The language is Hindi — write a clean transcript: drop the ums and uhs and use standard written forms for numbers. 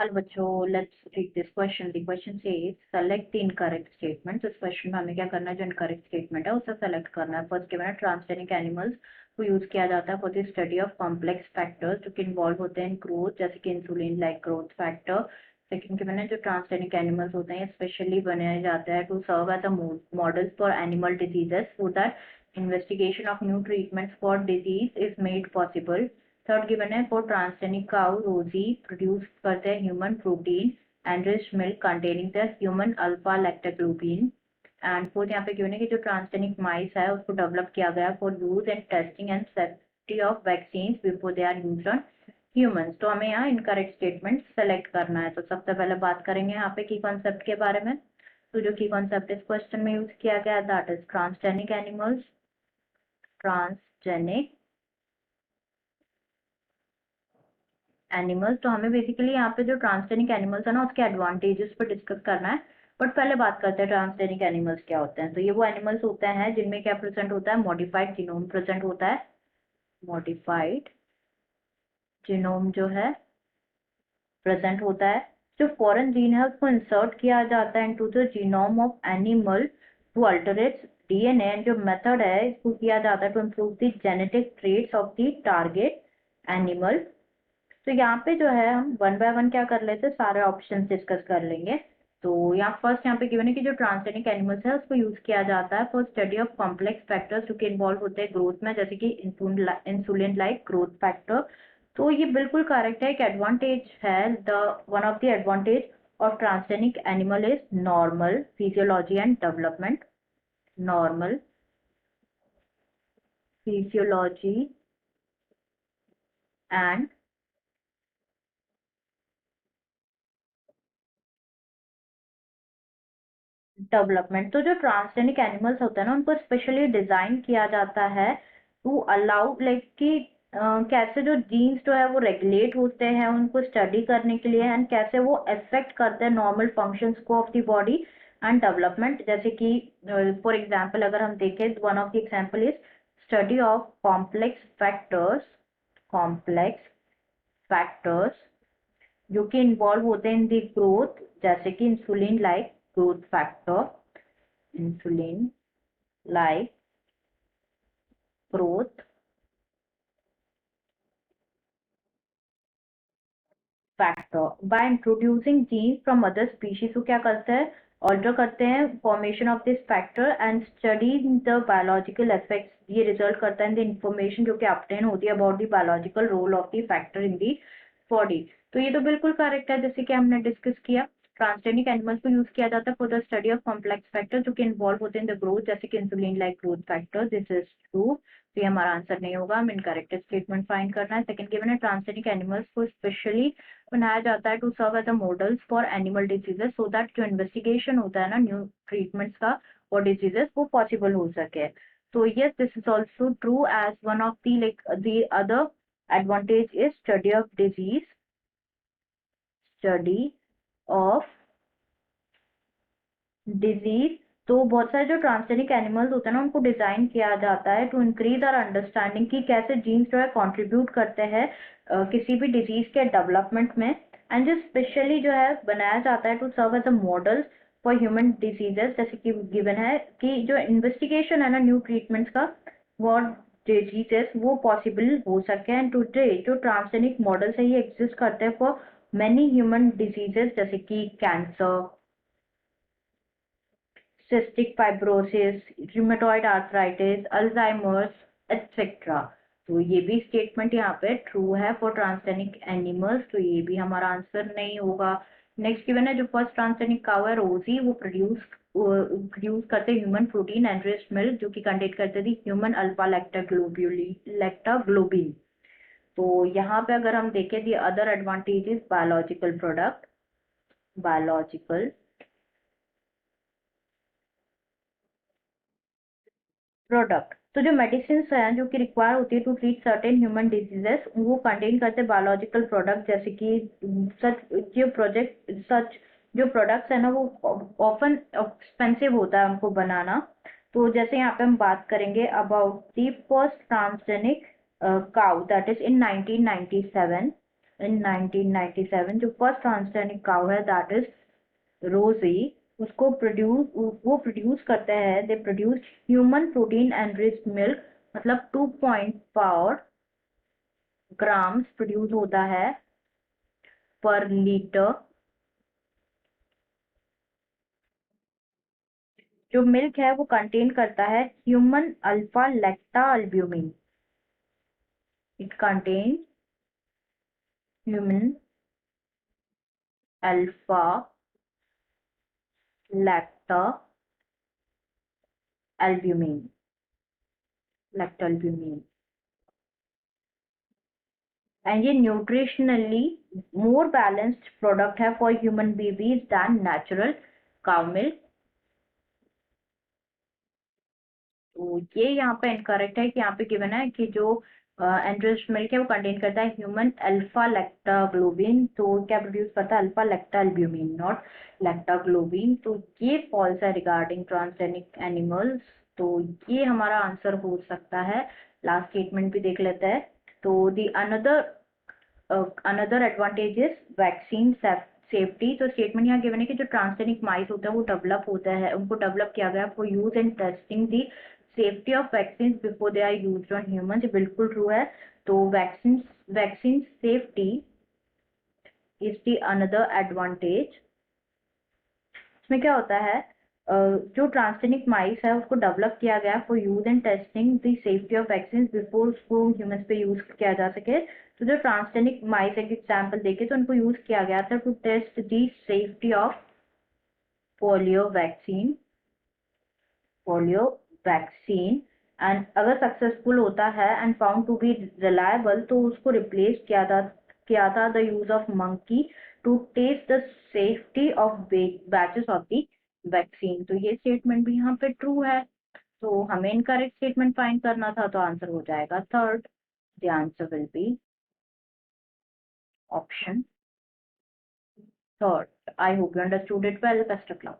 हेलो बच्चों, let's read this question. The question says select the incorrect statement. इस क्वेश्चन में हमें क्या करना है, जो इनकरेक्ट स्टेटमेंट है उसे सेलेक्ट करना है। फर्स्ट गिवन है ट्रांसजेनिक एनिमल्स को यूज किया जाता है for the study of complex factors जो कि इन्वॉल्व होते हैं इन ग्रोथ, जैसे कि insulin like growth factor. Second given है जो ट्रांसजेनिक एनिमल्स होते हैं स्पेशली बनाए जाते हैं to serve as a models for animal diseases so that investigation of new treatments for disease is made possible. Third given है for transgenic cow Rosie produce करते हैं human protein and rich milk containing the human alpha lactoglobin. And fourth यहाँ पे गिवन है कि जो ट्रांसजेनिक माइस है उसको डेवलप किया गया for use and testing and safety of vaccine before they are used on humans. तो हमें यहाँ इनकरेक्ट स्टेटमेंट सेलेक्ट करना है। तो सबसे पहले बात करेंगे यहाँ पे की कॉन्सेप्ट के बारे में। तो जो की कॉन्सेप्ट इस क्वेश्चन में यूज किया गया that is transgenic animals. Transgenic animals, तो हमें बेसिकली यहाँ पे जो ट्रांसजेनिक एनिमल्स है ना उसके एडवांटेजेस पर डिस्कस करना है। बट पहले बात करते हैं ट्रांसजेनिक एनिमल्स क्या होते हैं। तो ये वो एनिमल्स होते हैं जिनमें क्या प्रेजेंट होता है, मॉडिफाइड जीनोम प्रेजेंट होता है। मॉडिफाइड जीनोम जो है प्रेजेंट होता है। जो फॉरेन जीन है उसको इंसर्ट किया जाता है into the genome of animal to alterate DNA. जो मेथड है इसको किया जाता है to improve the genetic traits of the target animal. तो यहाँ पे जो है हम वन बाय वन क्या कर लेते हैं, सारे ऑप्शन डिस्कस कर लेंगे। तो यहाँ फर्स्ट यहाँ पे गिवन है कि जो ट्रांसजेनिक एनिमल्स है उसको यूज किया जाता है for study of complex factors जो कि इन्वॉल्व होते हैं ग्रोथ में, जैसे कि इंसुलिन लाइक ग्रोथ फैक्टर। तो ये बिल्कुल करेक्ट है। एक एडवांटेज है, the one of the advantage of transgenic animal is normal physiology and development. Normal physiology and development. तो जो ट्रांसजेनिक एनिमल्स होते हैं ना उनको स्पेशली डिजाइन किया जाता है टू अलाउ लाइक कि कैसे जो जीन्स जो है वो रेगुलेट होते हैं उनको स्टडी करने के लिए, एंड कैसे वो अफेक्ट करते हैं नॉर्मल फंक्शंस को of the body and development. जैसे कि फॉर एग्जांपल अगर हम देखें, one of the example is study of complex factors. Complex factors जो कि इन्वॉल्व होते हैं इन दी ग्रोथ, जैसे कि insulin like growth factor. Insulin like growth factor by introducing genes from other species को क्या करते हैं, ऑल्टर करते हैं formation of this factor and study the biological effects. ये रिजल्ट करता है इन द इंफॉर्मेशन जो कि ऑब्टेन होती है about the biological role of the factor in the body. तो ये तो बिल्कुल करेक्ट है, जैसे कि हमने डिस्कस किया। ट्रांसजेनिक एनिमल्स को यूज किया जाता है for the study of complex factor जो कि इन्वॉल्व होते हैं इन द ग्रोथ, जैसे कि insulin like growth factor. This is true. तो ये हमारा आंसर नहीं होगा, हम इनकरेक्ट स्टेटमेंट फाइंड करना है। सेकंड गिवन है ट्रांसजेनिक एनिमल्स को स्पेशली बनाया जाता है to serve as a models for animal diseases so that जो इन्वेस्टिगेशन होता है ना न्यू ट्रीटमेंट्स का फॉर डिजीजेस वो पॉसिबल हो सके। तो yes, this is also true as one of the like the other advantage is study of disease. Study of disease. तो बहुत सारे जो ट्रांसजेनिक एनिमल्स होते हैं ना उनको डिजाइन किया जाता है टू इंक्रीज आवर अंडरस्टैंडिंग कि कैसे जीन्स जो है कंट्रीब्यूट करते हैं किसी भी डिजीज के डेवलपमेंट में। एंड जो स्पेशली जो है बनाया जाता है to serve as a model for human diseases, जैसे कि गिवन है कि जो इन्वेस्टिगेशन है ना न्यू ट्रीटमेंट्स का वो डिजीजेस वो पॉसिबल हो सके। एंड टुडे जो ट्रांसजेनिक मॉडल्स है ये एग्जिस्ट करते हैं फॉर मेनी ह्यूमन डिजीजेस, जैसे कि cancer, cystic fibrosis, rheumatoid arthritis, Alzheimer's, etc. तो ये भी स्टेटमेंट यहाँ पे ट्रू है फॉर ट्रांसजेनिक एनिमल्स, तो ये भी हमारा आंसर नहीं होगा। नेक्स्ट गिवन है जो फर्स्ट ट्रांसजेनिक काउ है रोजी, वो प्रोड्यूस करते human protein and riched milk जो कि कंटेन करते थी ह्यूमन अल्फा लैक्टोग्लोबिन। तो यहाँ पे अगर हम देखें the other advantages, biological product, biological product. तो जो मेडिसिन हैं जो कि रिक्वायर होती है to treat certain human diseases वो कंटेन करते हैं बायोलॉजिकल प्रोडक्ट, जैसे कि सच जो प्रोडक्ट्स है ना वो ऑफन एक्सपेंसिव होता है उनको बनाना। तो जैसे यहाँ पे हम बात करेंगे about the first transgenic cow that is in 1997। in 1997 जो फर्स्ट ट्रांसजेनिक काउ है दैट इज रोजी, उसको प्रोड्यूस करते हैं, they produce human protein enriched milk, मतलब 2.4 ग्राम्स प्रोड्यूस होता है पर लीटर। जो मिल्क है वो कंटेन करता है human alpha lactalbumin, it contain human alpha lactalbumin, lactalbumin. And ये न्यूट्रिशनली मोर बैलेंस्ड प्रोडक्ट है for human babies than natural cow milk. तो ये यहाँ पे इनकरेक्ट है कि यहाँ पे गिवन है कि जो एनरिच्ड मिल्क है वो कंटेन करता है ह्यूमन अल्फा लैक्टाग्लोबिन, तो क्या प्रोड्यूस करता है अल्फा लैक्टा एल्ब्यूमिन, नॉट लैक्टाग्लोबिन। तो ये फॉल्स है रिगार्डिंग ट्रांसजेनिक एनिमल्स। तो ये हमारा आंसर हो सकता है। लास्ट स्टेटमेंट भी देख लेते हैं। तो the another advantages vaccine safety. तो स्टेटमेंट यहाँ गिवन है कि जो ट्रांसजेनिक माइस होता है वो डेवलप होता है, उनको डेवलप किया गया for use in testing the safety of vaccine before they are used on humans. बिल्कुल ट्रू है। तो vaccine safety is the another advantage. इसमें क्या होता है, जो ट्रांसजेनिक माइस है उसको डेवलप किया गया for use and testing the safety of vaccine before उसको ह्यूमंस पे यूज किया जा सके। तो जो ट्रांसजेनिक माइस एक एग्जाम्पल देखे तो उनको यूज किया गया था to test the safety of polio vaccine, polio vaccine. And अगर सक्सेसफुल होता है and found to be reliable तो उसको रिप्लेस किया था the use of monkey to test the safety of batches of the vaccine. तो ये स्टेटमेंट भी यहाँ पे ट्रू है। तो हमें इनकरेक्ट स्टेटमेंट फाइंड करना था, तो आंसर हो जाएगा third. The answer will be option third. I hope you understood it well. Best of luck.